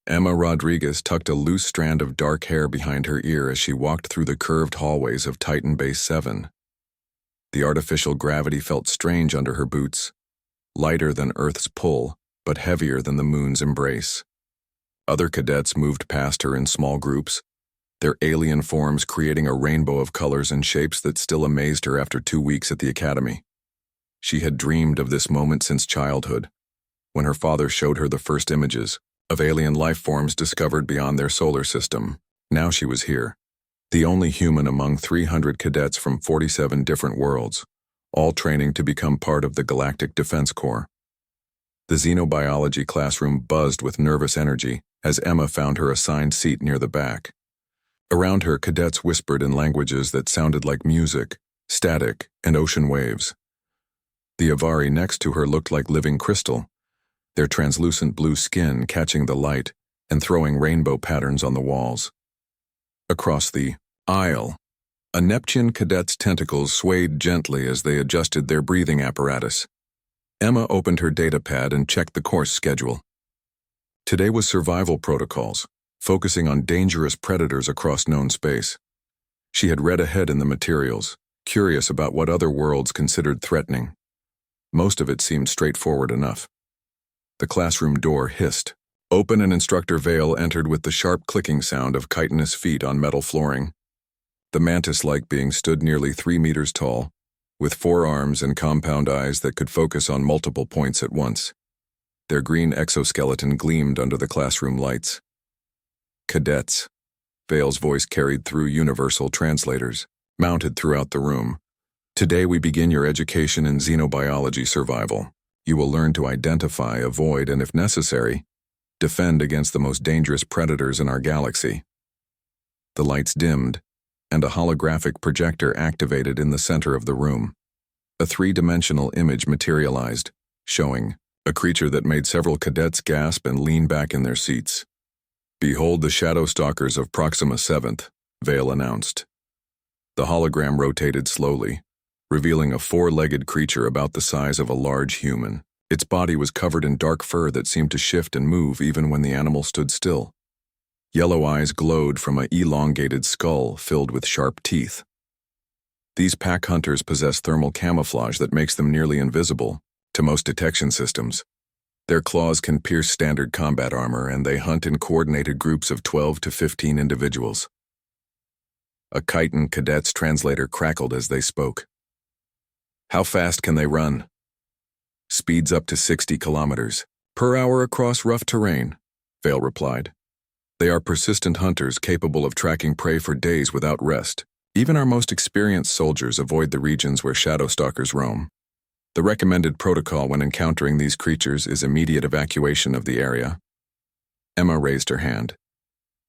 Emma Rodriguez tucked a loose strand of dark hair behind her ear as she walked through the curved hallways of Titan Base 7. The artificial gravity felt strange under her boots, lighter than Earth's pull, but heavier than the moon's embrace. Other cadets moved past her in small groups, their alien forms creating a rainbow of colors and shapes that still amazed her after 2 weeks at the academy. She had dreamed of this moment since childhood, when her father showed her the first images of alien life forms discovered beyond their solar system. Now she was here, the only human among 300 cadets from 47 different worlds, all training to become part of the Galactic Defense Corps. The xenobiology classroom buzzed with nervous energy as Emma found her assigned seat near the back. Around her, cadets whispered in languages that sounded like music, static, and ocean waves. The Avari next to her looked like living crystal, their translucent blue skin catching the light and throwing rainbow patterns on the walls. Across the aisle, a Neptune cadet's tentacles swayed gently as they adjusted their breathing apparatus. Emma opened her datapad and checked the course schedule. Today was survival protocols, focusing on dangerous predators across known space. She had read ahead in the materials, curious about what other worlds considered threatening. Most of it seemed straightforward enough. The classroom door hissed open and Instructor Vale entered with the sharp clicking sound of chitinous feet on metal flooring. The mantis-like being stood nearly 3 meters tall, with 4 arms and compound eyes that could focus on multiple points at once. Their green exoskeleton gleamed under the classroom lights. Cadets, Vale's voice carried through universal translators, mounted throughout the room. Today we begin your education in xenobiology survival. You will learn to identify, avoid, and if necessary, defend against the most dangerous predators in our galaxy. The lights dimmed, and a holographic projector activated in the center of the room. A 3-dimensional image materialized, showing a creature that made several cadets gasp and lean back in their seats. "Behold the shadow stalkers of Proxima 7th, Vale announced. The hologram rotated slowly, revealing a 4-legged creature about the size of a large human. Its body was covered in dark fur that seemed to shift and move even when the animal stood still. Yellow eyes glowed from an elongated skull filled with sharp teeth. These pack hunters possess thermal camouflage that makes them nearly invisible to most detection systems. Their claws can pierce standard combat armor, and they hunt in coordinated groups of 12 to 15 individuals. A chitin cadet's translator crackled as they spoke. "How fast can they run?" "Speeds up to 60 kilometers per hour across rough terrain," Vale replied. "They are persistent hunters capable of tracking prey for days without rest. Even our most experienced soldiers avoid the regions where shadow stalkers roam. The recommended protocol when encountering these creatures is immediate evacuation of the area." Emma raised her hand.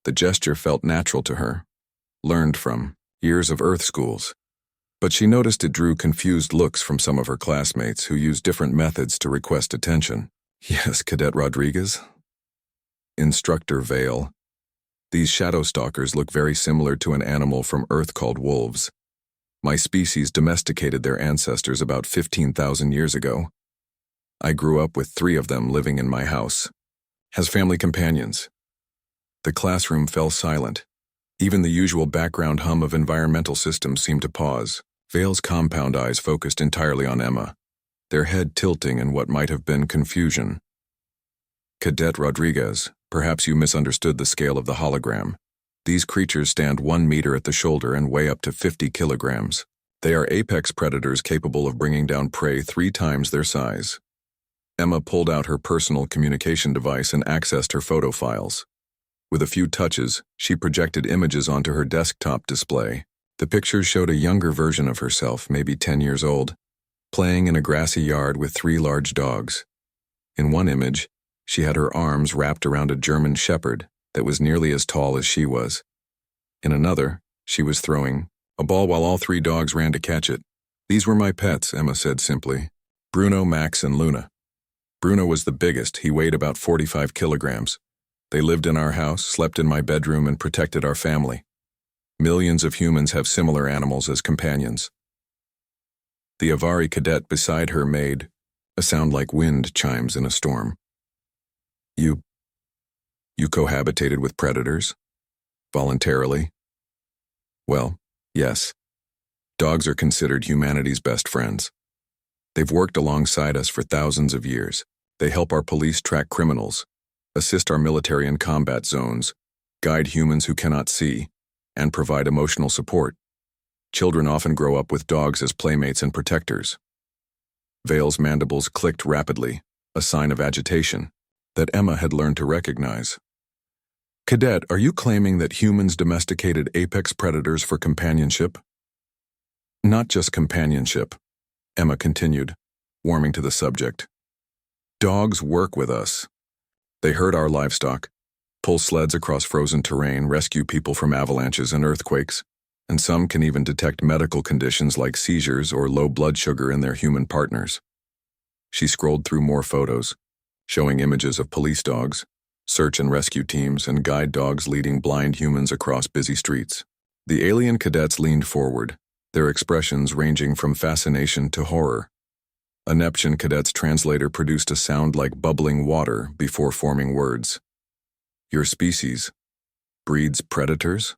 The gesture felt natural to her, learned from years of Earth schools. But she noticed it drew confused looks from some of her classmates who used different methods to request attention. "Yes, Cadet Rodriguez." Instructor Vale. "These shadow stalkers look very similar to an animal from Earth called wolves. My species domesticated their ancestors about 15,000 years ago. I grew up with 3 of them living in my house. Has family companions." The classroom fell silent. Even the usual background hum of environmental systems seemed to pause. Vale's compound eyes focused entirely on Emma, their head tilting in what might have been confusion. "Cadet Rodriguez, perhaps you misunderstood the scale of the hologram. These creatures stand 1 meter at the shoulder and weigh up to 50 kilograms. They are apex predators capable of bringing down prey 3 times their size." Emma pulled out her personal communication device and accessed her photo files. With a few touches, she projected images onto her desktop display. The pictures showed a younger version of herself, maybe 10 years old, playing in a grassy yard with 3 large dogs. In one image, she had her arms wrapped around a German shepherd that was nearly as tall as she was. In another, she was throwing a ball while all 3 dogs ran to catch it. "These were my pets," Emma said simply. "Bruno, Max, and Luna. Bruno was the biggest. He weighed about 45 kilograms. They lived in our house, slept in my bedroom, and protected our family. Millions of humans have similar animals as companions." The Avari cadet beside her made a sound like wind chimes in a storm. "You You cohabitated with predators? Voluntarily? Well, yes. Dogs are considered humanity's best friends. They've worked alongside us for thousands of years. They help our police track criminals, assist our military in combat zones, guide humans who cannot see, and provide emotional support. Children often grow up with dogs as playmates and protectors. Vale's mandibles clicked rapidly, a sign of agitation that Emma had learned to recognize. Cadet, are you claiming that humans domesticated apex predators for companionship? Not just companionship, Emma continued, warming to the subject. Dogs work with us. They herd our livestock, pull sleds across frozen terrain, rescue people from avalanches and earthquakes, and some can even detect medical conditions like seizures or low blood sugar in their human partners. She scrolled through more photos, showing images of police dogs, search and rescue teams, and guide dogs leading blind humans across busy streets. The alien cadets leaned forward, their expressions ranging from fascination to horror. A Neptune cadet's translator produced a sound like bubbling water before forming words. Your species breeds predators?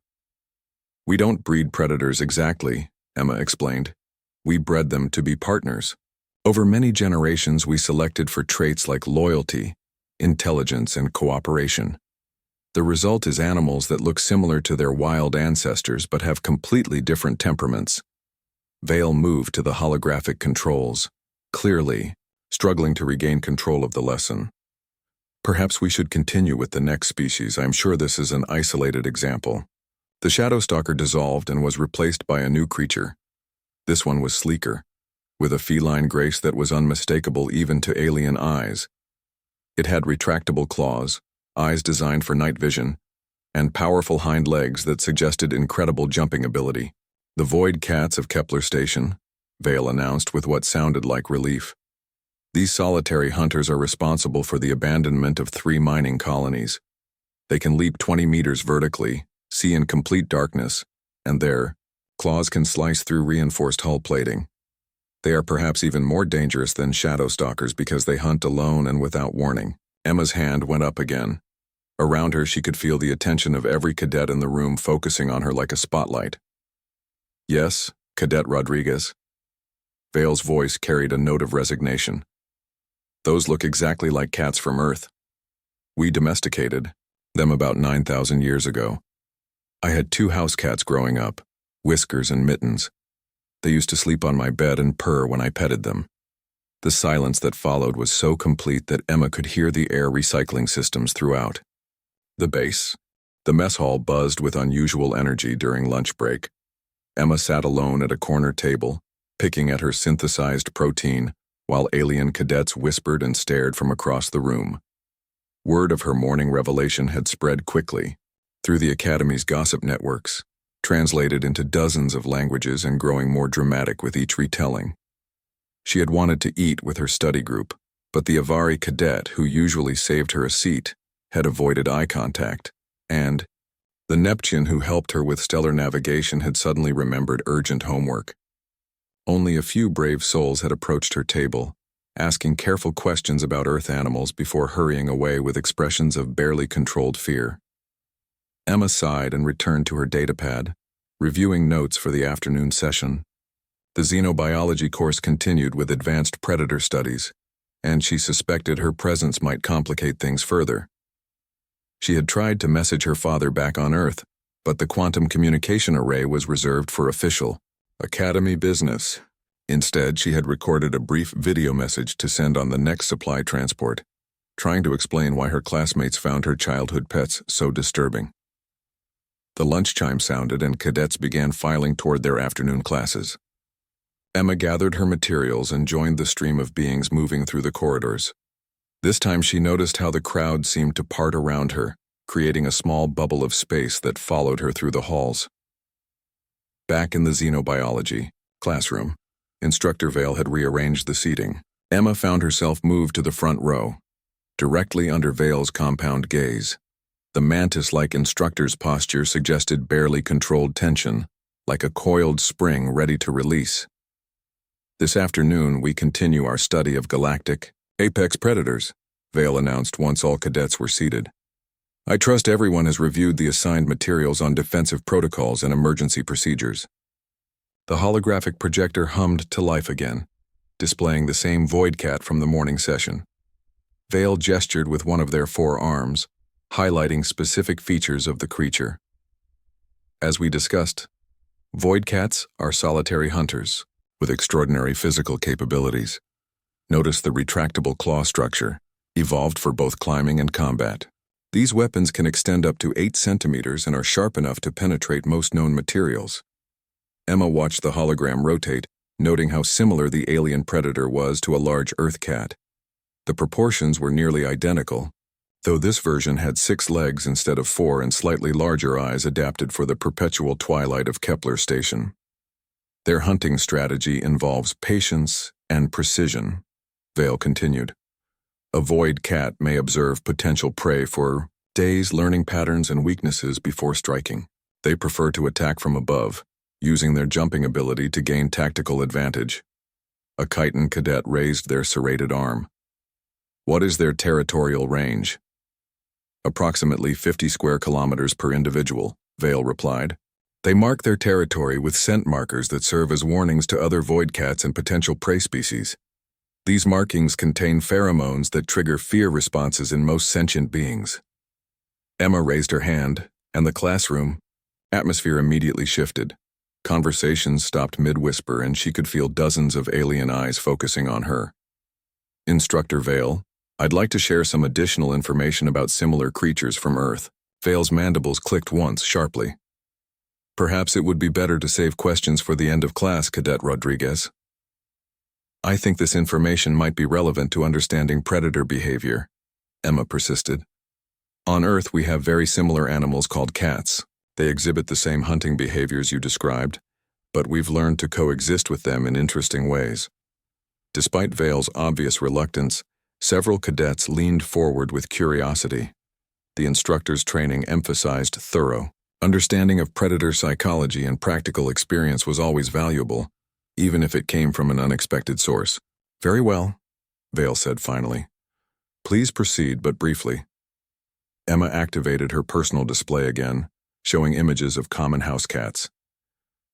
We don't breed predators exactly, Emma explained. We bred them to be partners. Over many generations, we selected for traits like loyalty, intelligence, and cooperation. The result is animals that look similar to their wild ancestors but have completely different temperaments. Vale moved to the holographic controls, clearly struggling to regain control of the lesson. Perhaps we should continue with the next species. I'm sure this is an isolated example. The shadow stalker dissolved and was replaced by a new creature. This one was sleeker, with a feline grace that was unmistakable even to alien eyes. It had retractable claws, eyes designed for night vision, and powerful hind legs that suggested incredible jumping ability. The void cats of Kepler Station, Vale announced with what sounded like relief. These solitary hunters are responsible for the abandonment of 3 mining colonies. They can leap 20 meters vertically, see in complete darkness, and their claws can slice through reinforced hull plating. They are perhaps even more dangerous than shadow stalkers because they hunt alone and without warning. Emma's hand went up again. Around her, she could feel the attention of every cadet in the room focusing on her like a spotlight. Yes, Cadet Rodriguez. Vale's voice carried a note of resignation. Those look exactly like cats from Earth. We domesticated them about 9,000 years ago. I had 2 house cats growing up, Whiskers and Mittens. They used to sleep on my bed and purr when I petted them. The silence that followed was so complete that Emma could hear the air recycling systems throughout. The base. The mess hall buzzed with unusual energy during lunch break. Emma sat alone at a corner table, picking at her synthesized protein, while alien cadets whispered and stared from across the room. Word of her morning revelation had spread quickly, through the Academy's gossip networks, translated into dozens of languages and growing more dramatic with each retelling. She had wanted to eat with her study group, but the Avari cadet who usually saved her a seat had avoided eye contact, and the Neptune who helped her with stellar navigation had suddenly remembered urgent homework. Only a few brave souls had approached her table, asking careful questions about Earth animals before hurrying away with expressions of barely controlled fear. Emma sighed and returned to her datapad, reviewing notes for the afternoon session. The xenobiology course continued with advanced predator studies, and she suspected her presence might complicate things further. She had tried to message her father back on Earth, but the quantum communication array was reserved for official Academy business. Instead, she had recorded a brief video message to send on the next supply transport, trying to explain why her classmates found her childhood pets so disturbing. The lunch chime sounded and cadets began filing toward their afternoon classes. Emma gathered her materials and joined the stream of beings moving through the corridors. This time she noticed how the crowd seemed to part around her, creating a small bubble of space that followed her through the halls. Back in the xenobiology classroom, Instructor Vale had rearranged the seating. Emma found herself moved to the front row, directly under Vale's compound gaze. The mantis-like instructor's posture suggested barely controlled tension, like a coiled spring ready to release. This afternoon, we continue our study of galactic apex predators, Vale announced once all cadets were seated. I trust everyone has reviewed the assigned materials on defensive protocols and emergency procedures. The holographic projector hummed to life again, displaying the same void cat from the morning session. Vale gestured with one of their 4 arms, highlighting specific features of the creature. As we discussed, void cats are solitary hunters with extraordinary physical capabilities. Notice the retractable claw structure, evolved for both climbing and combat. These weapons can extend up to 8 centimeters and are sharp enough to penetrate most known materials. Emma watched the hologram rotate, noting how similar the alien predator was to a large Earth cat. The proportions were nearly identical, though this version had 6 legs instead of 4 and slightly larger eyes adapted for the perpetual twilight of Kepler Station. Their hunting strategy involves patience and precision, Vale continued. A void cat may observe potential prey for days, learning patterns and weaknesses before striking. They prefer to attack from above, using their jumping ability to gain tactical advantage. A chitin cadet raised their serrated arm. What is their territorial range? Approximately 50 square kilometers per individual, Vale replied. They mark their territory with scent markers that serve as warnings to other void cats and potential prey species. These markings contain pheromones that trigger fear responses in most sentient beings. Emma raised her hand, and the classroom atmosphere immediately shifted. Conversations stopped mid-whisper, and she could feel dozens of alien eyes focusing on her. Instructor Vale, I'd like to share some additional information about similar creatures from Earth. Vale's mandibles clicked once, sharply. Perhaps it would be better to save questions for the end of class, Cadet Rodriguez. I think this information might be relevant to understanding predator behavior, Emma persisted. On Earth, we have very similar animals called cats. They exhibit the same hunting behaviors you described, but we've learned to coexist with them in interesting ways. Despite Vale's obvious reluctance, several cadets leaned forward with curiosity. The instructor's training emphasized thorough understanding of predator psychology, and practical experience was always valuable, even if it came from an unexpected source. Very well, Vale said finally. Please proceed, but briefly. Emma activated her personal display again, showing images of common house cats.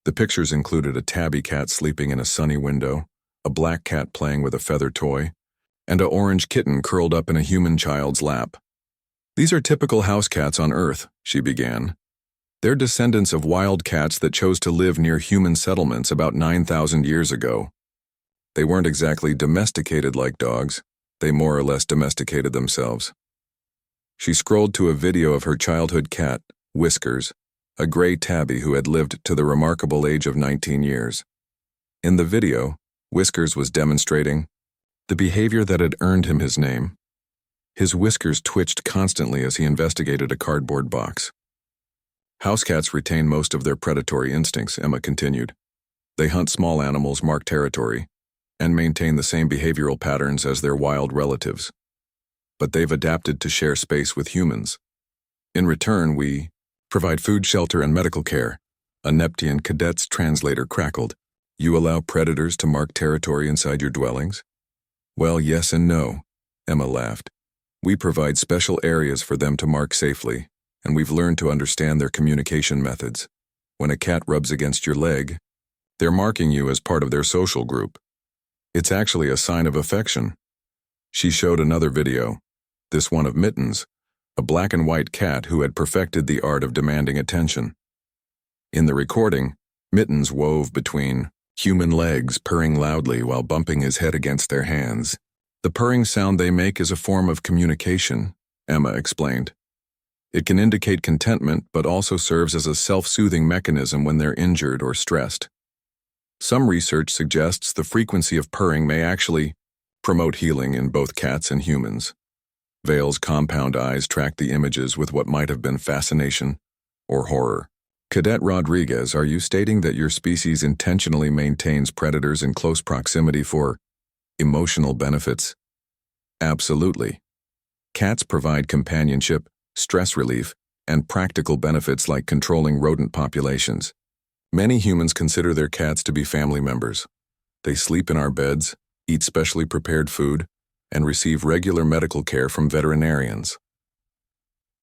The pictures included a tabby cat sleeping in a sunny window, a black cat playing with a feather toy, and an orange kitten curled up in a human child's lap. These are typical house cats on Earth, she began. They're descendants of wild cats that chose to live near human settlements about 9,000 years ago. They weren't exactly domesticated like dogs. They more or less domesticated themselves. She scrolled to a video of her childhood cat, Whiskers, a gray tabby who had lived to the remarkable age of 19 years. In the video, Whiskers was demonstrating the behavior that had earned him his name. His whiskers twitched constantly as he investigated a cardboard box. House cats retain most of their predatory instincts, Emma continued. They hunt small animals, mark territory, and maintain the same behavioral patterns as their wild relatives. But they've adapted to share space with humans. In return, we provide food, shelter, and medical care. A Neptian Cadets translator crackled. You allow predators to mark territory inside your dwellings? Well, yes and no, Emma laughed. We provide special areas for them to mark safely, and we've learned to understand their communication methods. When a cat rubs against your leg, they're marking you as part of their social group. It's actually a sign of affection. She showed another video, this one of Mittens, a black and white cat who had perfected the art of demanding attention. In the recording, Mittens wove between human legs, purring loudly while bumping his head against their hands. The purring sound they make is a form of communication, Emma explained. It can indicate contentment, but also serves as a self-soothing mechanism when they're injured or stressed. Some research suggests the frequency of purring may actually promote healing in both cats and humans. Vale's compound eyes tracked the images with what might have been fascination or horror. Cadet Rodriguez, are you stating that your species intentionally maintains predators in close proximity for emotional benefits? Absolutely. Cats provide companionship, stress relief, and practical benefits like controlling rodent populations. Many humans consider their cats to be family members. They sleep in our beds, eat specially prepared food, and receive regular medical care from veterinarians.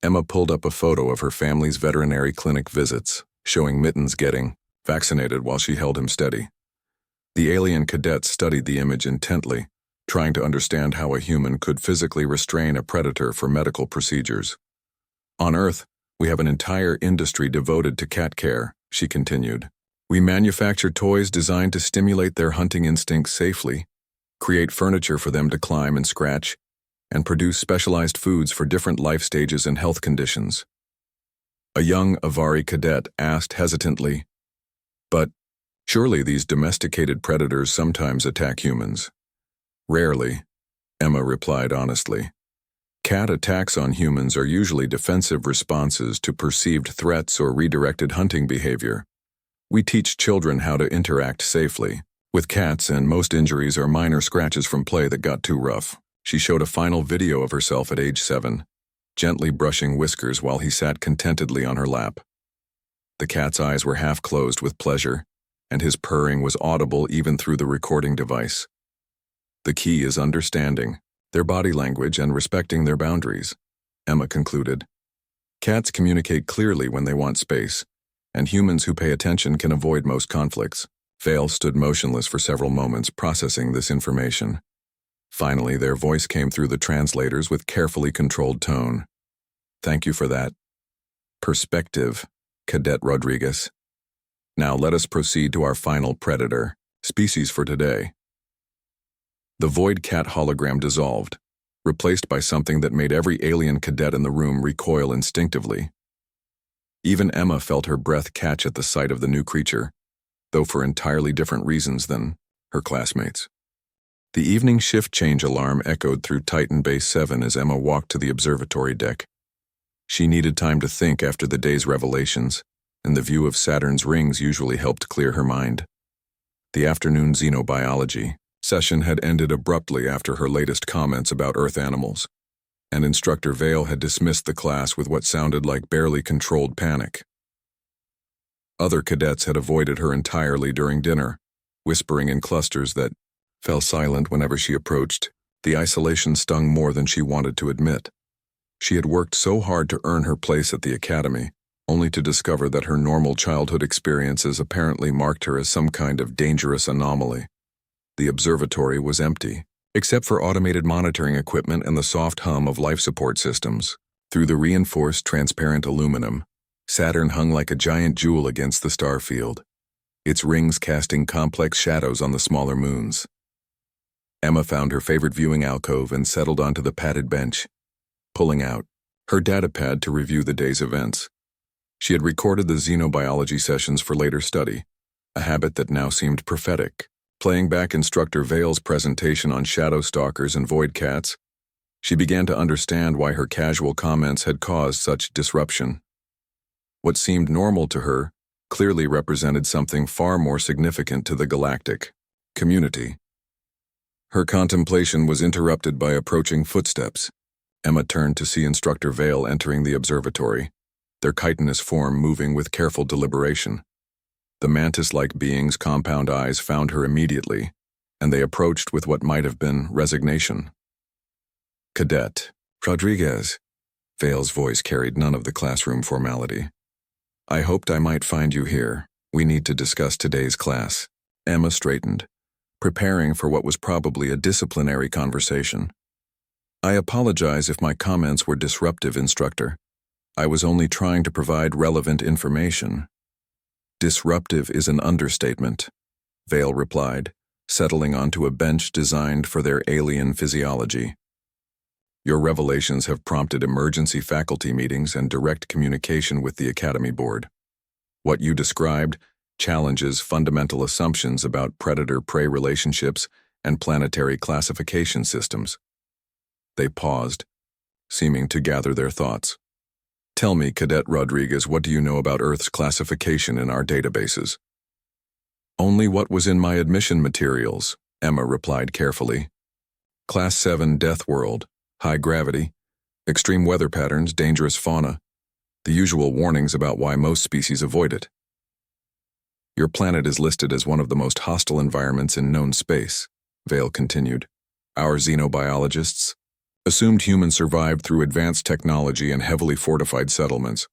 Emma pulled up a photo of her family's veterinary clinic visits, showing Mittens getting vaccinated while she held him steady. The alien cadet studied the image intently, trying to understand how a human could physically restrain a predator for medical procedures. On Earth, we have an entire industry devoted to cat care, she continued. We manufacture toys designed to stimulate their hunting instincts safely, create furniture for them to climb and scratch, and produce specialized foods for different life stages and health conditions. A young Avari cadet asked hesitantly, "But surely these domesticated predators sometimes attack humans?" "Rarely," Emma replied honestly. "Cat attacks on humans are usually defensive responses to perceived threats or redirected hunting behavior. We teach children how to interact safely with cats, and most injuries are minor scratches from play that got too rough." She showed a final video of herself at age 7, gently brushing whiskers while he sat contentedly on her lap. The cat's eyes were half closed with pleasure, and his purring was audible even through the recording device. "The key is understanding their body language and respecting their boundaries," Emma concluded. "Cats communicate clearly when they want space, and humans who pay attention can avoid most conflicts." Vale stood motionless for several moments, processing this information. Finally, their voice came through the translators with carefully controlled tone. "Thank you for that perspective, Cadet Rodriguez. Now let us proceed to our final predator, species for today." The void cat hologram dissolved, replaced by something that made every alien cadet in the room recoil instinctively. Even Emma felt her breath catch at the sight of the new creature, though for entirely different reasons than her classmates. The evening shift change alarm echoed through Titan Base 7 as Emma walked to the observatory deck. She needed time to think after the day's revelations, and the view of Saturn's rings usually helped clear her mind. The afternoon xenobiology session had ended abruptly after her latest comments about Earth animals, and Instructor Vale had dismissed the class with what sounded like barely controlled panic. Other cadets had avoided her entirely during dinner, whispering in clusters that fell silent whenever she approached. The isolation stung more than she wanted to admit. She had worked so hard to earn her place at the academy, only to discover that her normal childhood experiences apparently marked her as some kind of dangerous anomaly. The observatory was empty, except for automated monitoring equipment and the soft hum of life support systems. Through the reinforced transparent aluminum, Saturn hung like a giant jewel against the star field, its rings casting complex shadows on the smaller moons. Emma found her favorite viewing alcove and settled onto the padded bench, pulling out her datapad to review the day's events. She had recorded the xenobiology sessions for later study, a habit that now seemed prophetic. Playing back Instructor Vale's presentation on shadow stalkers and void cats, she began to understand why her casual comments had caused such disruption. What seemed normal to her clearly represented something far more significant to the galactic community. Her contemplation was interrupted by approaching footsteps. Emma turned to see Instructor Vale entering the observatory, their chitinous form moving with careful deliberation. The mantis-like being's compound eyes found her immediately, and they approached with what might have been resignation. "Cadet Rodriguez," Vale's voice carried none of the classroom formality. "I hoped I might find you here. We need to discuss today's class." Emma straightened, preparing for what was probably a disciplinary conversation. "I apologize if my comments were disruptive, Instructor. I was only trying to provide relevant information." "Disruptive is an understatement," Vale replied, settling onto a bench designed for their alien physiology. "Your revelations have prompted emergency faculty meetings and direct communication with the Academy Board. What you described challenges fundamental assumptions about predator-prey relationships and planetary classification systems." They paused, seeming to gather their thoughts. "Tell me, Cadet Rodriguez, what do you know about Earth's classification in our databases?" "Only what was in my admission materials," Emma replied carefully. "Class 7 Death World, high gravity, extreme weather patterns, dangerous fauna, the usual warnings about why most species avoid it. Your planet is listed as one of the most hostile environments in known space," Vale continued. "Our xenobiologists assumed humans survived through advanced technology and heavily fortified settlements.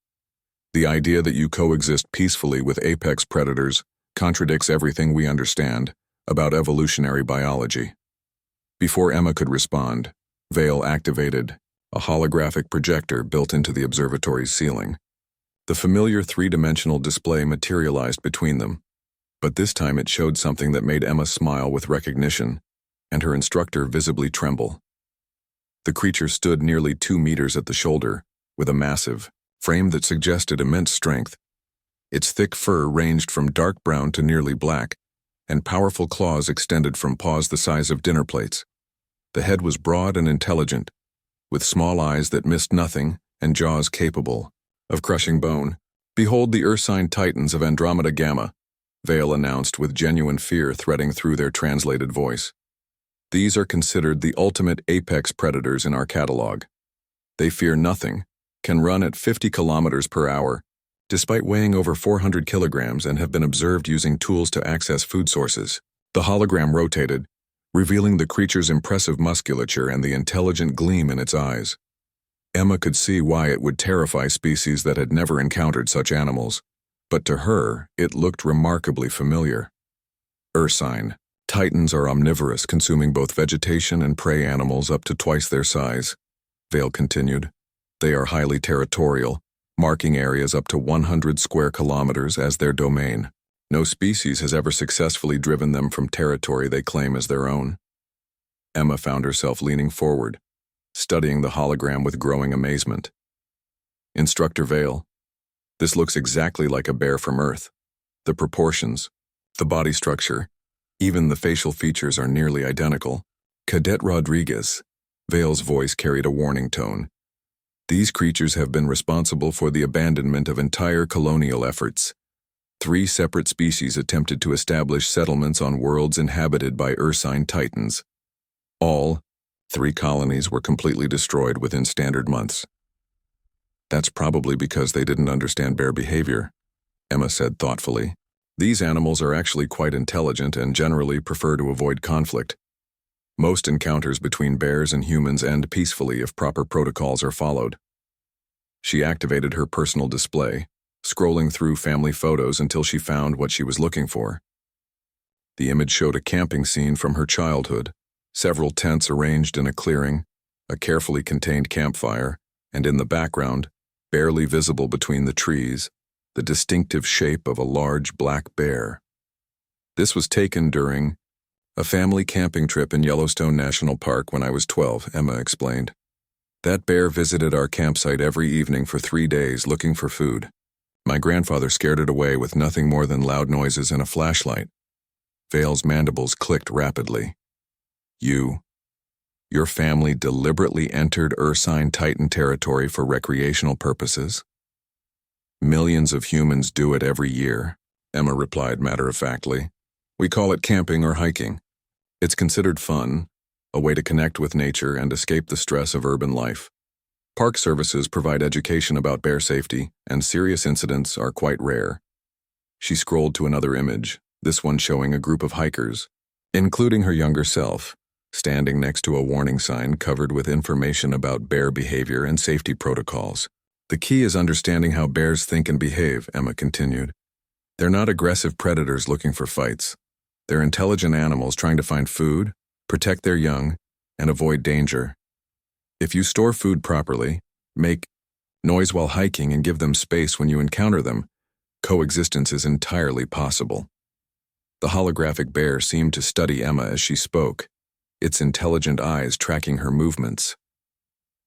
The idea that you coexist peacefully with apex predators contradicts everything we understand about evolutionary biology. Before Emma could respond, Vale activated a holographic projector built into the observatory's ceiling. The familiar three-dimensional display materialized between them, but this time it showed something that made Emma smile with recognition and her instructor visibly tremble. The creature stood nearly 2 meters at the shoulder, with a massive frame that suggested immense strength. Its thick fur ranged from dark brown to nearly black, and powerful claws extended from paws the size of dinner plates. The head was broad and intelligent, with small eyes that missed nothing and jaws capable of crushing bone. "Behold the Ursine Titans of Andromeda Gamma," Vale announced with genuine fear threading through their translated voice. "These are considered the ultimate apex predators in our catalog. They fear nothing, can run at 50 kilometers per hour, despite weighing over 400 kilograms, and have been observed using tools to access food sources." The hologram rotated, revealing the creature's impressive musculature and the intelligent gleam in its eyes. Emma could see why it would terrify species that had never encountered such animals, but to her, it looked remarkably familiar. Ursine Titans are omnivorous, consuming both vegetation and prey animals up to twice their size, Vale continued. They are highly territorial, marking areas up to 100 square kilometers as their domain. No species has ever successfully driven them from territory they claim as their own. Emma found herself leaning forward, studying the hologram with growing amazement. "Instructor Vale, this looks exactly like a bear from Earth. The proportions, the body structure, even the facial features are nearly identical." "Cadet Rodriguez," Vale's voice carried a warning tone. "These creatures have been responsible for the abandonment of entire colonial efforts. 3 separate species attempted to establish settlements on worlds inhabited by Ursine Titans. All 3 colonies were completely destroyed within standard months." "That's probably because they didn't understand bear behavior," Emma said thoughtfully. "These animals are actually quite intelligent and generally prefer to avoid conflict. Most encounters between bears and humans end peacefully if proper protocols are followed." She activated her personal display, scrolling through family photos until she found what she was looking for. The image showed a camping scene from her childhood, several tents arranged in a clearing, a carefully contained campfire, and in the background, barely visible between the trees, the distinctive shape of a large black bear. "This was taken during a family camping trip in Yellowstone National Park when I was 12, Emma explained. "That bear visited our campsite every evening for 3 days looking for food. My grandfather scared it away with nothing more than loud noises and a flashlight." Vale's mandibles clicked rapidly. Your family deliberately entered Ursine Titan territory for recreational purposes?" "Millions of humans do it every year," Emma replied matter-of-factly. "We call it camping or hiking. It's considered fun, a way to connect with nature and escape the stress of urban life. Park services provide education about bear safety, and serious incidents are quite rare." She scrolled to another image, this one showing a group of hikers, including her younger self, standing next to a warning sign covered with information about bear behavior and safety protocols. "The key is understanding how bears think and behave," Emma continued. "They're not aggressive predators looking for fights. They're intelligent animals trying to find food, protect their young, and avoid danger. If you store food properly, make noise while hiking, and give them space when you encounter them, coexistence is entirely possible." The holographic bear seemed to study Emma as she spoke, its intelligent eyes tracking her movements.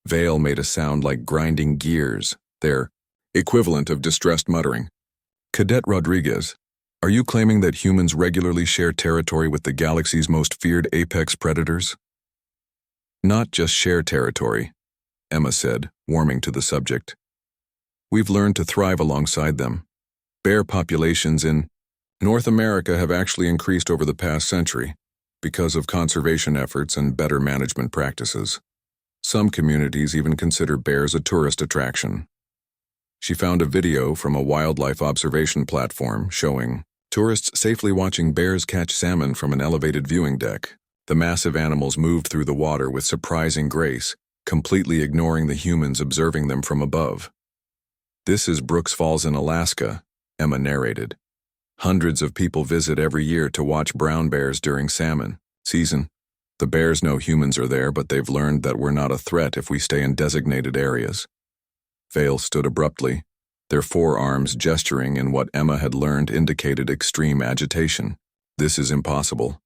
Vale made a sound like grinding gears, their equivalent of distressed muttering. "Cadet Rodriguez, are you claiming that humans regularly share territory with the galaxy's most feared apex predators?" "Not just share territory," Emma said, warming to the subject. "We've learned to thrive alongside them. Bear populations in North America have actually increased over the past century because of conservation efforts and better management practices. Some communities even consider bears a tourist attraction." She found a video from a wildlife observation platform showing tourists safely watching bears catch salmon from an elevated viewing deck. The massive animals moved through the water with surprising grace, completely ignoring the humans observing them from above. "This is Brooks Falls in Alaska," Emma narrated. "Hundreds of people visit every year to watch brown bears during salmon season. The bears know humans are there, but they've learned that we're not a threat if we stay in designated areas." Vale stood abruptly, their forearms gesturing in what Emma had learned indicated extreme agitation. "This is impossible.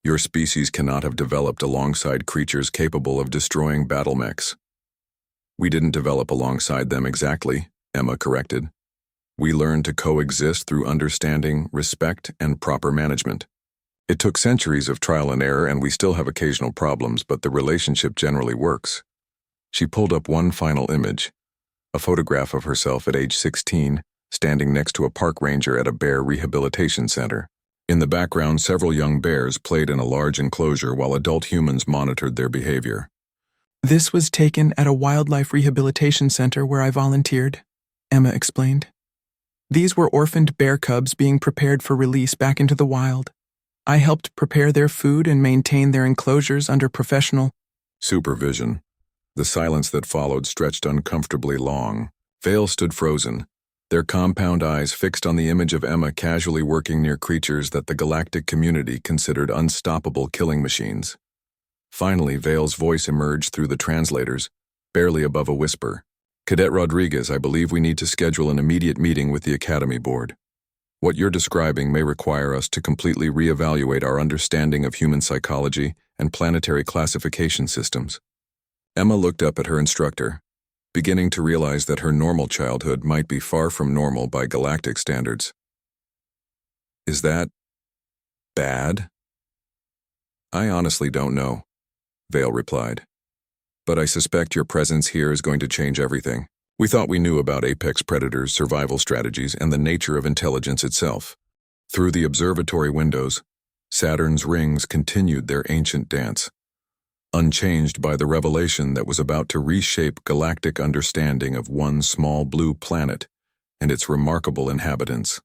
Your species cannot have developed alongside creatures capable of destroying battle mechs." "We didn't develop alongside them exactly," Emma corrected. "We learned to coexist through understanding, respect, and proper management. It took centuries of trial and error, and we still have occasional problems, but the relationship generally works." She pulled up one final image, a photograph of herself at age 16, standing next to a park ranger at a bear rehabilitation center. In the background, several young bears played in a large enclosure while adult humans monitored their behavior. "This was taken at a wildlife rehabilitation center where I volunteered," Emma explained. "These were orphaned bear cubs being prepared for release back into the wild. I helped prepare their food and maintain their enclosures under professional supervision." The silence that followed stretched uncomfortably long. Vale stood frozen, their compound eyes fixed on the image of Emma casually working near creatures that the galactic community considered unstoppable killing machines. Finally, Vale's voice emerged through the translators, barely above a whisper. "Cadet Rodriguez, I believe we need to schedule an immediate meeting with the Academy Board. What you're describing may require us to completely reevaluate our understanding of human psychology and planetary classification systems." Emma looked up at her instructor, beginning to realize that her normal childhood might be far from normal by galactic standards. "Is that bad?" "I honestly don't know," Vale replied. "But I suspect your presence here is going to change everything. We thought we knew about apex predators, survival strategies, and the nature of intelligence itself." Through the observatory windows, Saturn's rings continued their ancient dance, unchanged by the revelation that was about to reshape galactic understanding of one small blue planet and its remarkable inhabitants.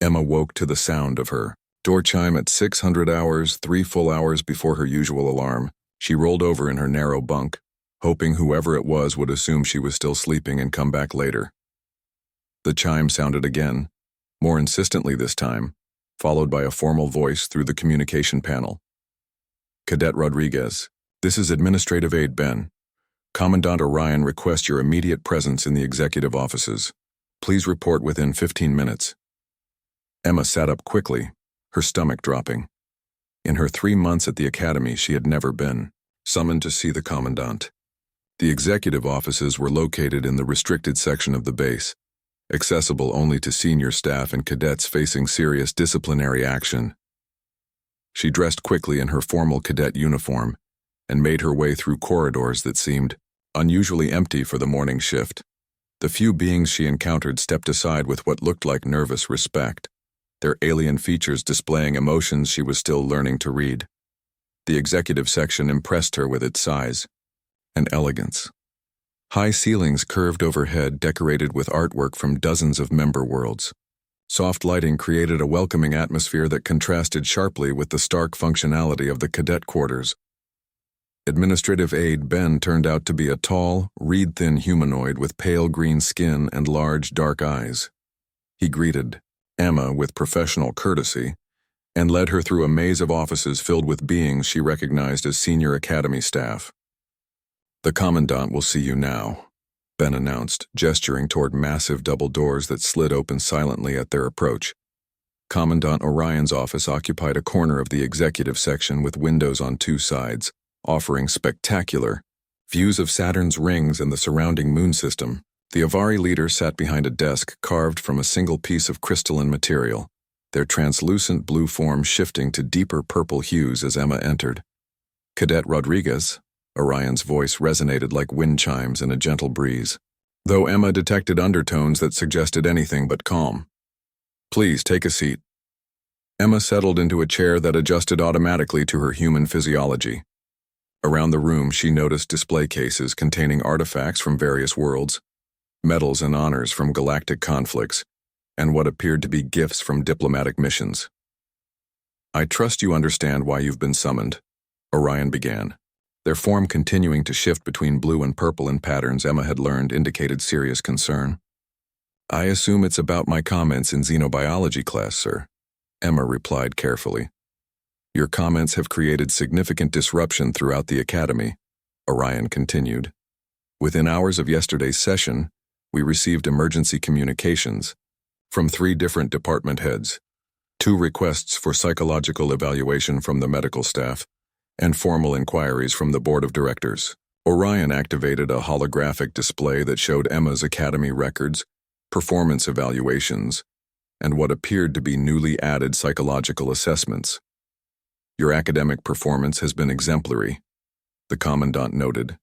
Emma woke to the sound of her door chime at 600 hours, 3 full hours before her usual alarm. She rolled over in her narrow bunk, hoping whoever it was would assume she was still sleeping and come back later. The chime sounded again, more insistently this time, followed by a formal voice through the communication panel. "Cadet Rodriguez, this is Administrative Aide Ben. Commandant Orion requests your immediate presence in the executive offices. Please report within 15 minutes. Emma sat up quickly, her stomach dropping. In her 3 months at the academy, she had never been summoned to see the commandant. The executive offices were located in the restricted section of the base, accessible only to senior staff and cadets facing serious disciplinary action. She dressed quickly in her formal cadet uniform and made her way through corridors that seemed unusually empty for the morning shift. The few beings she encountered stepped aside with what looked like nervous respect, their alien features displaying emotions she was still learning to read. The executive section impressed her with its size and elegance. High ceilings curved overhead, decorated with artwork from dozens of member worlds. Soft lighting created a welcoming atmosphere that contrasted sharply with the stark functionality of the cadet quarters. Administrative Aide Ben turned out to be a tall, reed-thin humanoid with pale green skin and large, dark eyes. He greeted Emma with professional courtesy and led her through a maze of offices filled with beings she recognized as senior academy staff. "The Commandant will see you now," Ben announced, gesturing toward massive double doors that slid open silently at their approach. Commandant Orion's office occupied a corner of the executive section with windows on 2 sides, offering spectacular views of Saturn's rings and the surrounding moon system. The Avari leader sat behind a desk carved from a single piece of crystalline material, their translucent blue form shifting to deeper purple hues as Emma entered. "Cadet Rodriguez," Orion's voice resonated like wind chimes in a gentle breeze, though Emma detected undertones that suggested anything but calm. "Please take a seat." Emma settled into a chair that adjusted automatically to her human physiology. Around the room, she noticed display cases containing artifacts from various worlds, medals and honors from galactic conflicts, and what appeared to be gifts from diplomatic missions. "I trust you understand why you've been summoned," Orion began, Their form continuing to shift between blue and purple in patterns Emma had learned indicated serious concern. "I assume it's about my comments in xenobiology class, sir," Emma replied carefully. "Your comments have created significant disruption throughout the academy," Orion continued. "Within hours of yesterday's session, we received emergency communications from 3 different department heads, 2 requests for psychological evaluation from the medical staff, and formal inquiries from the board of directors." Orion activated a holographic display that showed Emma's academy records, performance evaluations, and what appeared to be newly added psychological assessments. "Your academic performance has been exemplary," the commandant noted.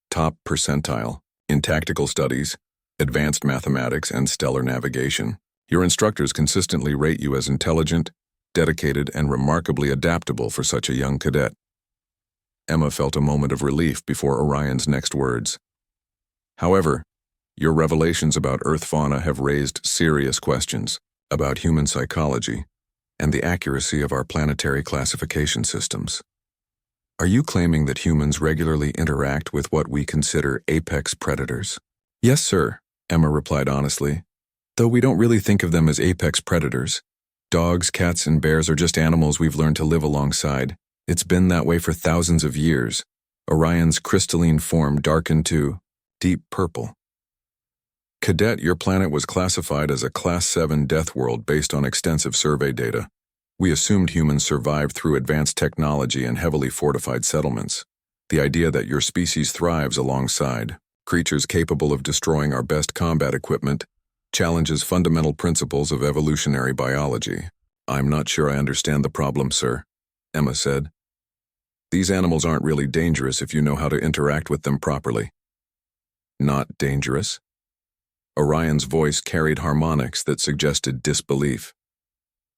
"Top percentile in tactical studies, advanced mathematics, and stellar navigation. Your instructors consistently rate you as intelligent, dedicated, and remarkably adaptable for such a young cadet." Emma felt a moment of relief before Orion's next words. "However, your revelations about Earth fauna have raised serious questions about human psychology and the accuracy of our planetary classification systems. Are you claiming that humans regularly interact with what we consider apex predators?" "Yes, sir," Emma replied honestly, "though we don't really think of them as apex predators. Dogs, cats, and bears are just animals we've learned to live alongside. It's been that way for thousands of years." Orion's crystalline form darkened to deep purple. "Cadet, your planet was classified as a Class 7 death world based on extensive survey data. We assumed humans survived through advanced technology and heavily fortified settlements. The idea that your species thrives alongside creatures capable of destroying our best combat equipment challenges fundamental principles of evolutionary biology." "I'm not sure I understand the problem, sir," Emma said. "These animals aren't really dangerous if you know how to interact with them properly." "Not dangerous?" Orion's voice carried harmonics that suggested disbelief.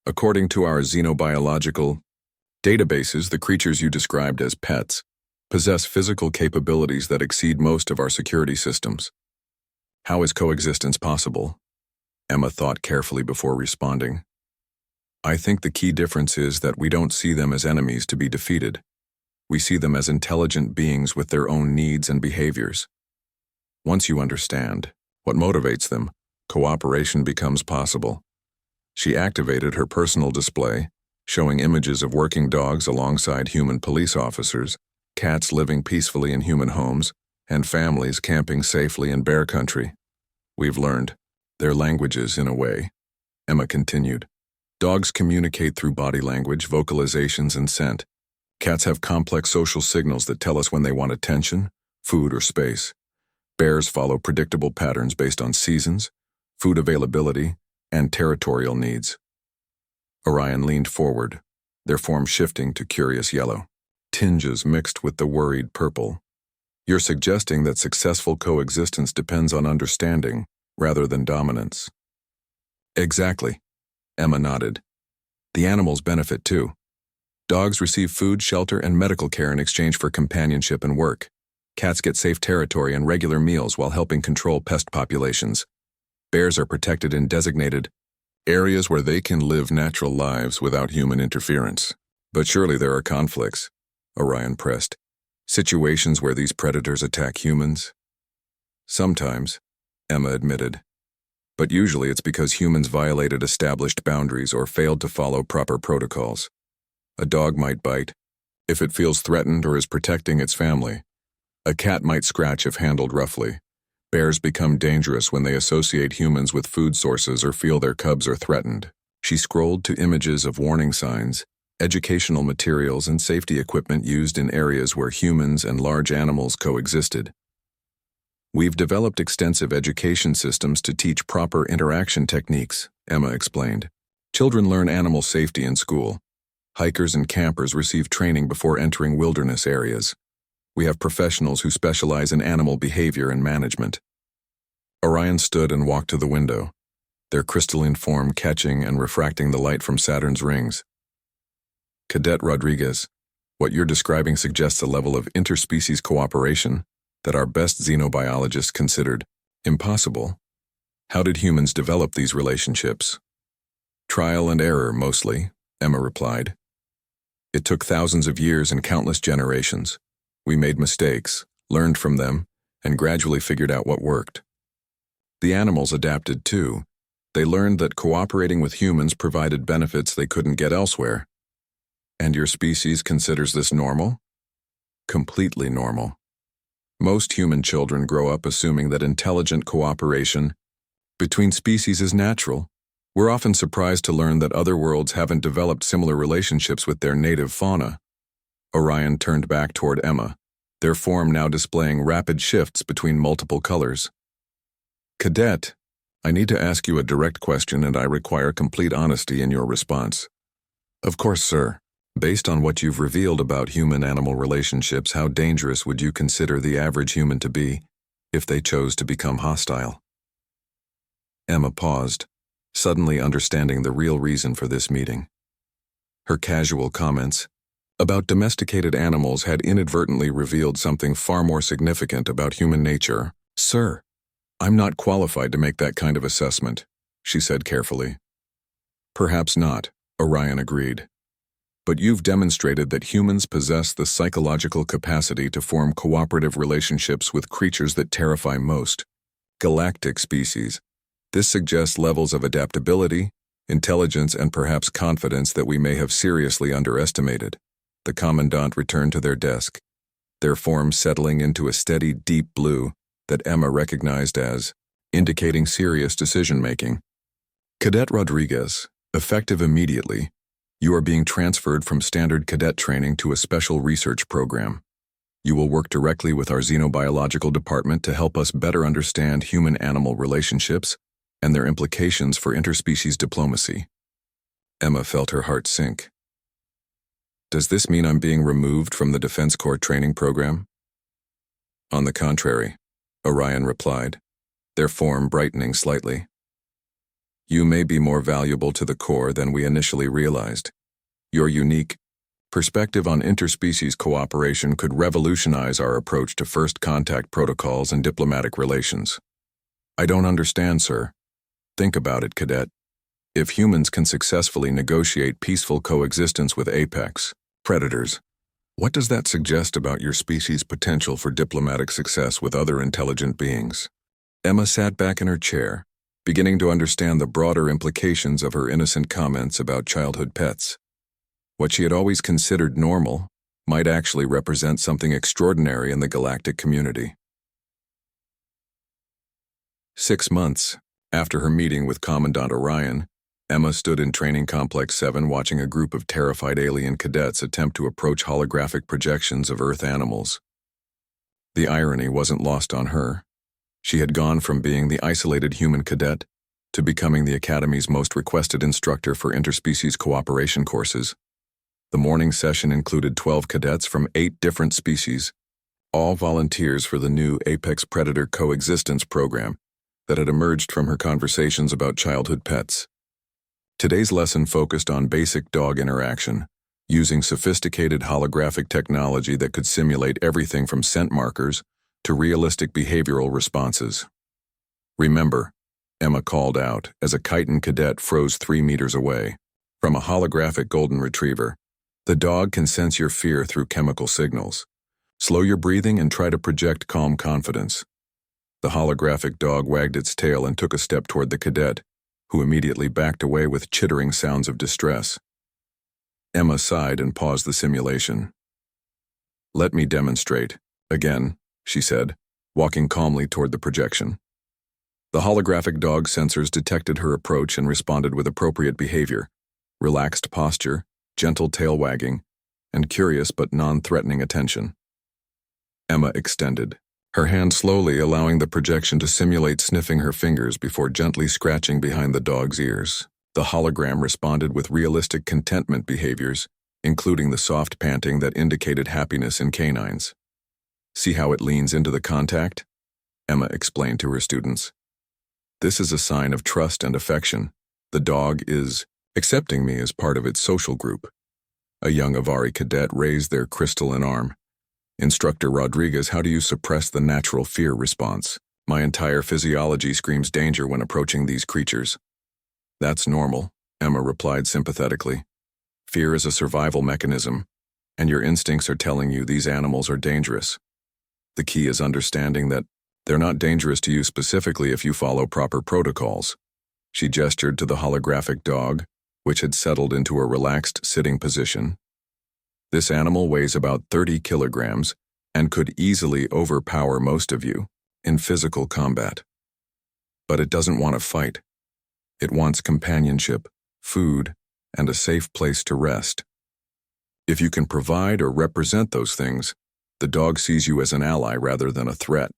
"According to our xenobiological databases, the creatures you described as pets possess physical capabilities that exceed most of our security systems. How is coexistence possible?" Emma thought carefully before responding. "I think the key difference is that we don't see them as enemies to be defeated. We see them as intelligent beings with their own needs and behaviors. Once you understand what motivates them, cooperation becomes possible." She activated her personal display, showing images of working dogs alongside human police officers, cats living peacefully in human homes, and families camping safely in bear country. "We've learned their languages in a way," Emma continued. "Dogs communicate through body language, vocalizations, and scent. Cats have complex social signals that tell us when they want attention, food, or space. Bears follow predictable patterns based on seasons, food availability, and territorial needs." Orion leaned forward, their form shifting to curious yellow, tinges mixed with the worried purple. "You're suggesting that successful coexistence depends on understanding rather than dominance." "Exactly," Emma nodded. "The animals benefit too. Dogs receive food, shelter, and medical care in exchange for companionship and work. Cats get safe territory and regular meals while helping control pest populations. Bears are protected in designated areas where they can live natural lives without human interference. But surely there are conflicts," Orion pressed. "Situations where these predators attack humans?" "Sometimes," Emma admitted. "But usually it's because humans violated established boundaries or failed to follow proper protocols. A dog might bite if it feels threatened or is protecting its family. A cat might scratch if handled roughly. Bears become dangerous when they associate humans with food sources or feel their cubs are threatened." She scrolled to images of warning signs, educational materials, and safety equipment used in areas where humans and large animals coexisted. "We've developed extensive education systems to teach proper interaction techniques," Emma explained. "Children learn animal safety in school. Hikers and campers receive training before entering wilderness areas. We have professionals who specialize in animal behavior and management." Orion stood and walked to the window, their crystalline form catching and refracting the light from Saturn's rings. "Cadet Rodriguez, what you're describing suggests a level of interspecies cooperation that our best xenobiologists considered impossible. How did humans develop these relationships?" "Trial and error, mostly," Emma replied. "It took thousands of years and countless generations. We made mistakes, learned from them, and gradually figured out what worked. The animals adapted too. They learned that cooperating with humans provided benefits they couldn't get elsewhere. And your species considers this normal? Completely normal. Most human children grow up assuming that intelligent cooperation between species is natural. We're often surprised to learn that other worlds haven't developed similar relationships with their native fauna. Orion turned back toward Emma, their form now displaying rapid shifts between multiple colors. Cadet, I need to ask you a direct question and I require complete honesty in your response. Of course, sir. Based on what you've revealed about human-animal relationships, how dangerous would you consider the average human to be if they chose to become hostile? Emma paused, suddenly understanding the real reason for this meeting. Her casual comments about domesticated animals had inadvertently revealed something far more significant about human nature. Sir, I'm not qualified to make that kind of assessment, she said carefully. Perhaps not, Orion agreed. But you've demonstrated that humans possess the psychological capacity to form cooperative relationships with creatures that terrify most, galactic species. This suggests levels of adaptability, intelligence, and perhaps confidence that we may have seriously underestimated. The commandant returned to their desk, their forms settling into a steady, deep blue that Emma recognized as indicating serious decision-making. Cadet Rodriguez, effective immediately, you are being transferred from standard cadet training to a special research program. You will work directly with our xenobiological department to help us better understand human-animal relationships and their implications for interspecies diplomacy. Emma felt her heart sink. Does this mean I'm being removed from the Defense Corps training program? On the contrary, Orion replied, their form brightening slightly. You may be more valuable to the Corps than we initially realized. Your unique perspective on interspecies cooperation could revolutionize our approach to first contact protocols and diplomatic relations. I don't understand, sir. Think about it, Cadet. If humans can successfully negotiate peaceful coexistence with apex predators, what does that suggest about your species' potential for diplomatic success with other intelligent beings? Emma sat back in her chair, beginning to understand the broader implications of her innocent comments about childhood pets. What she had always considered normal might actually represent something extraordinary in the galactic community. 6 months after her meeting with Commandant Orion, Emma stood in Training Complex 7 watching a group of terrified alien cadets attempt to approach holographic projections of Earth animals. The irony wasn't lost on her. She had gone from being the isolated human cadet to becoming the Academy's most requested instructor for interspecies cooperation courses. The morning session included 12 cadets from 8 different species, all volunteers for the new Apex Predator Coexistence program that had emerged from her conversations about childhood pets. Today's lesson focused on basic dog interaction, using sophisticated holographic technology that could simulate everything from scent markers to realistic behavioral responses. Remember, Emma called out as a chitin cadet froze 3 meters away. From a holographic golden retriever, the dog can sense your fear through chemical signals. Slow your breathing and try to project calm confidence. The holographic dog wagged its tail and took a step toward the cadet, who immediately backed away with chittering sounds of distress. Emma sighed and paused the simulation. Let me demonstrate, again, she said, walking calmly toward the projection. The holographic dog sensors detected her approach and responded with appropriate behavior, relaxed posture, gentle tail wagging, and curious but non-threatening attention. Emma extended, her hand slowly allowing the projection to simulate sniffing her fingers before gently scratching behind the dog's ears. The hologram responded with realistic contentment behaviors, including the soft panting that indicated happiness in canines. See how it leans into the contact? Emma explained to her students. This is a sign of trust and affection. The dog is accepting me as part of its social group. A young Avari cadet raised their crystalline arm. Instructor Rodriguez, how do you suppress the natural fear response? My entire physiology screams danger when approaching these creatures. That's normal, Emma replied sympathetically. Fear is a survival mechanism. and your instincts are telling you these animals are dangerous. The key is understanding that they're not dangerous to you specifically if you follow proper protocols. She gestured to the holographic dog, which had settled into a relaxed sitting position. This animal weighs about 30 kilograms and could easily overpower most of you in physical combat. But it doesn't want to fight. It wants companionship, food, and a safe place to rest. If you can provide or represent those things, the dog sees you as an ally rather than a threat.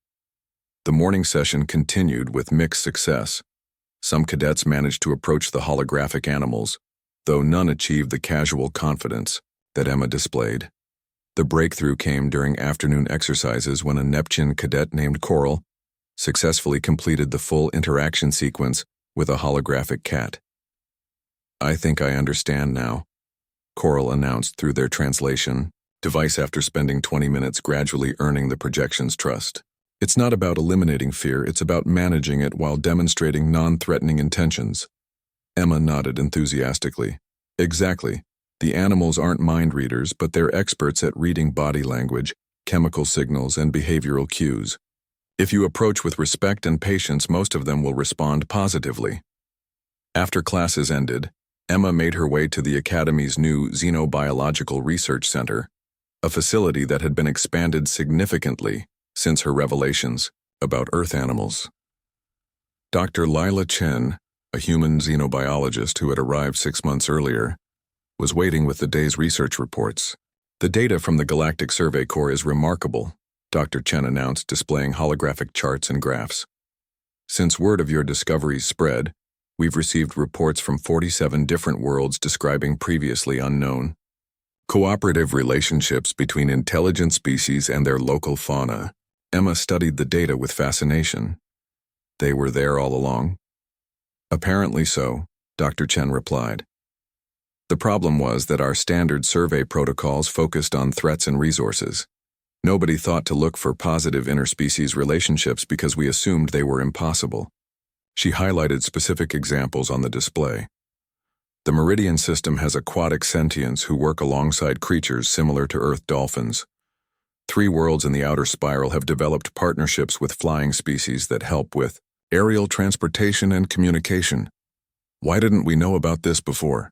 The morning session continued with mixed success. Some cadets managed to approach the holographic animals, though none achieved the casual confidence that Emma displayed. The breakthrough came during afternoon exercises when a Neptune cadet named Coral successfully completed the full interaction sequence with a holographic cat. "I think I understand now," Coral announced through their translation device after spending 20 minutes gradually earning the projection's trust. "It's not about eliminating fear, it's about managing it while demonstrating non-threatening intentions." Emma nodded enthusiastically. "Exactly. The animals aren't mind readers, but they're experts at reading body language, chemical signals, and behavioral cues. If you approach with respect and patience, most of them will respond positively." After classes ended, Emma made her way to the Academy's new Xenobiological Research Center, a facility that had been expanded significantly since her revelations about Earth animals. Dr. Lila Chen, a human xenobiologist who had arrived 6 months earlier, was waiting with the day's research reports. "The data from the Galactic Survey Corps is remarkable," Dr. Chen announced, displaying holographic charts and graphs. "Since word of your discoveries spread, we've received reports from 47 different worlds describing previously unknown cooperative relationships between intelligent species and their local fauna." Emma studied the data with fascination. "They were there all along?" "Apparently so," Dr. Chen replied. "The problem was that our standard survey protocols focused on threats and resources. Nobody thought to look for positive interspecies relationships because we assumed they were impossible." She highlighted specific examples on the display. "The Meridian system has aquatic sentients who work alongside creatures similar to Earth dolphins. 3 worlds in the outer spiral have developed partnerships with flying species that help with aerial transportation and communication. Why didn't we know about this before?"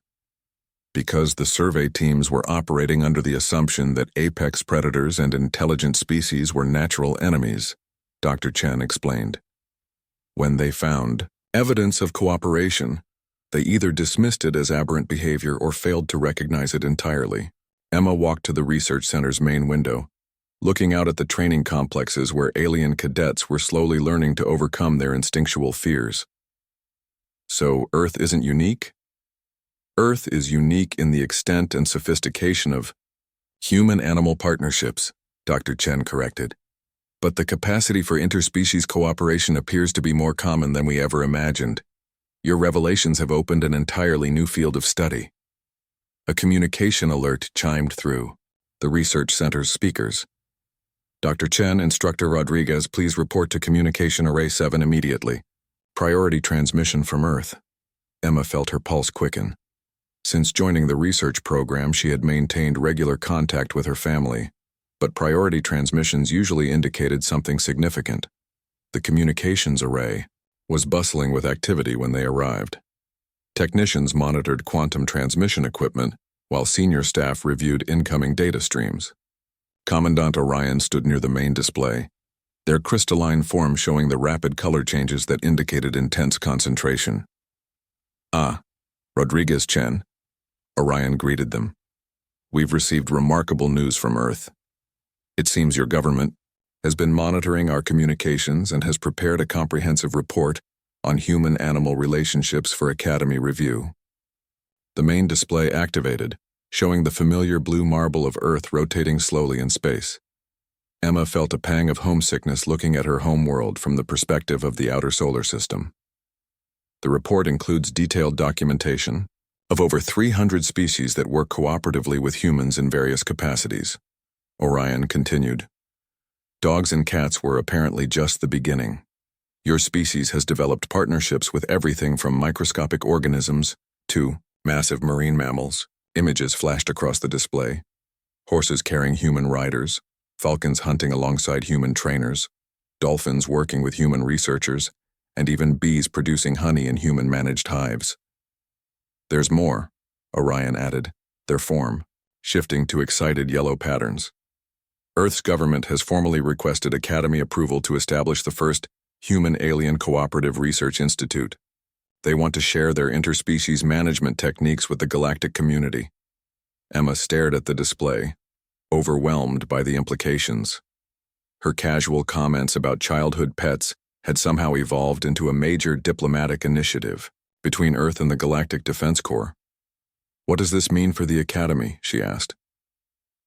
"Because the survey teams were operating under the assumption that apex predators and intelligent species were natural enemies," Dr. Chen explained. "When they found evidence of cooperation, they either dismissed it as aberrant behavior or failed to recognize it entirely." Emma walked to the research center's main window, looking out at the training complexes where alien cadets were slowly learning to overcome their instinctual fears. "So Earth isn't unique?" "Earth is unique in the extent and sophistication of human-animal partnerships," Dr. Chen corrected. "But the capacity for interspecies cooperation appears to be more common than we ever imagined. Your revelations have opened an entirely new field of study." A communication alert chimed through the research center's speakers. "Dr. Chen, Instructor Rodriguez, please report to Communication Array 7 immediately. Priority transmission from Earth." Emma felt her pulse quicken. Since joining the research program, she had maintained regular contact with her family, but priority transmissions usually indicated something significant. The communications array was bustling with activity when they arrived. Technicians monitored quantum transmission equipment, while senior staff reviewed incoming data streams. Commandant Orion stood near the main display, their crystalline form showing the rapid color changes that indicated intense concentration. "Ah, Rodriguez Chen," Orion greeted them. "We've received remarkable news from Earth. It seems your government has been monitoring our communications and has prepared a comprehensive report on human-animal relationships for Academy review." The main display activated, showing the familiar blue marble of Earth rotating slowly in space. Emma felt a pang of homesickness looking at her homeworld from the perspective of the outer solar system. The report includes detailed documentation of over 300 species that work cooperatively with humans in various capacities. Orion continued. "Dogs and cats were apparently just the beginning. Your species has developed partnerships with everything from microscopic organisms to massive marine mammals." Images flashed across the display. Horses carrying human riders, falcons hunting alongside human trainers, dolphins working with human researchers, and even bees producing honey in human-managed hives. There's more, Orion added, their form shifting to excited yellow patterns. Earth's government has formally requested Academy approval to establish the first Human-Alien Cooperative Research Institute. They want to share their interspecies management techniques with the galactic community. Emma stared at the display, overwhelmed by the implications. Her casual comments about childhood pets had somehow evolved into a major diplomatic initiative between Earth and the Galactic Defense Corps. "What does this mean for the Academy?" she asked.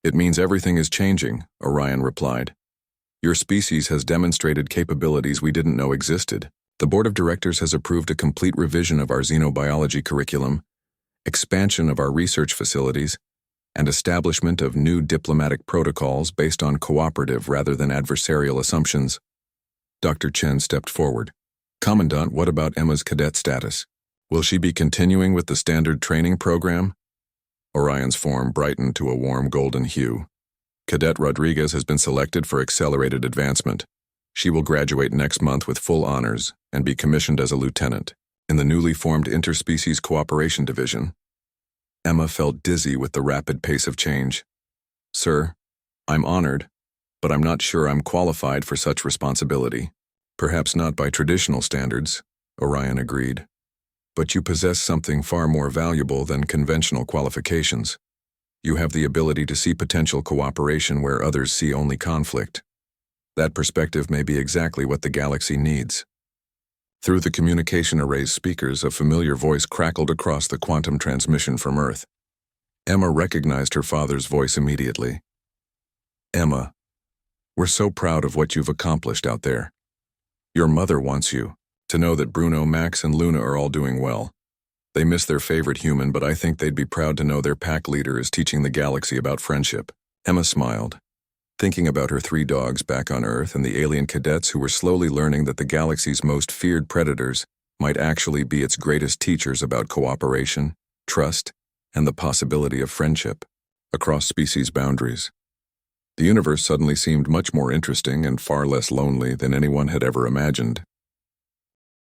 "It means everything is changing," Orion replied. "Your species has demonstrated capabilities we didn't know existed. The Board of Directors has approved a complete revision of our xenobiology curriculum, expansion of our research facilities, and establishment of new diplomatic protocols based on cooperative rather than adversarial assumptions." Dr. Chen stepped forward. "Commandant, what about Emma's cadet status? Will she be continuing with the standard training program?" Orion's form brightened to a warm golden hue. "Cadet Rodriguez has been selected for accelerated advancement. She will graduate next month with full honors and be commissioned as a lieutenant in the newly formed Interspecies Cooperation Division." Emma felt dizzy with the rapid pace of change. "Sir, I'm honored, but I'm not sure I'm qualified for such responsibility." "Perhaps not by traditional standards," Orion agreed. "But you possess something far more valuable than conventional qualifications. You have the ability to see potential cooperation where others see only conflict. That perspective may be exactly what the galaxy needs." Through the communication array's speakers, a familiar voice crackled across the quantum transmission from Earth. Emma recognized her father's voice immediately. "Emma, we're so proud of what you've accomplished out there. Your mother wants you to know that Bruno, Max, and Luna are all doing well. They miss their favorite human, but I think they'd be proud to know their pack leader is teaching the galaxy about friendship." Emma smiled, thinking about her 3 dogs back on Earth and the alien cadets who were slowly learning that the galaxy's most feared predators might actually be its greatest teachers about cooperation, trust, and the possibility of friendship across species boundaries. The universe suddenly seemed much more interesting and far less lonely than anyone had ever imagined.